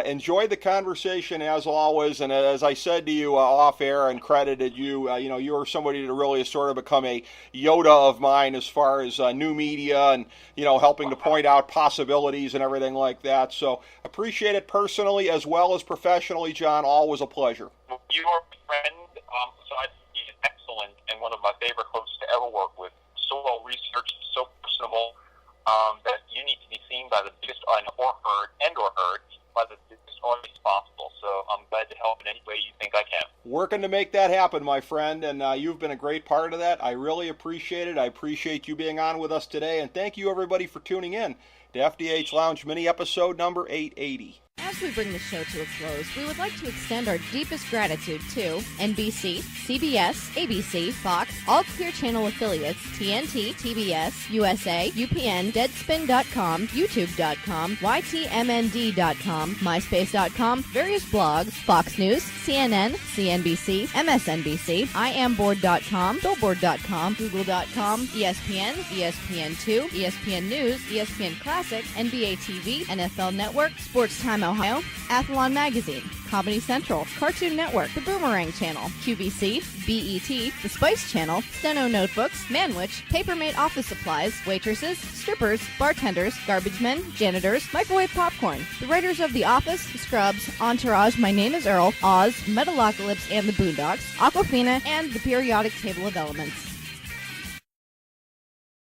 enjoyed the conversation as always. And as I said to you off air and credited you, you were somebody to really sort of become a Yoda of mine as far as new media and helping to point out possibilities and everything like that. So appreciate it personally as well as professionally, John. Always a pleasure. You are a friend, so I think he's excellent and one of my favorite hosts to ever work with. So well researched, so personable, that you need to be seen by the biggest or heard by the biggest audience possible. So I'm glad to help in any way you think I can. Working to make that happen, my friend, and you've been a great part of that. I really appreciate it. I appreciate you being on with us today, and thank you, everybody, for tuning in to FDH Lounge mini episode number 880. As we bring the show to a close, we would like to extend our deepest gratitude to NBC, CBS, ABC, Fox, all Clear Channel affiliates, TNT, TBS, USA, UPN, Deadspin.com, YouTube.com, YTMND.com, MySpace.com, various blogs, Fox News, CNN, CNBC, MSNBC, IamBoard.com, Billboard.com, Google.com, ESPN, ESPN2, ESPN News, ESPN Classic, NBA TV, NFL Network, Sports Time Ohio, Athlon Magazine, Comedy Central, Cartoon Network, The Boomerang Channel, QVC, BET, The Spice Channel, Steno Notebooks, Manwich, Papermate Office Supplies, Waitresses, Strippers, Bartenders, Garbage Men, Janitors, Microwave Popcorn, the writers of The Office, Scrubs, Entourage, My Name is Earl, Oz, Metalocalypse and the Boondocks, Aquafina, and The Periodic Table of Elements.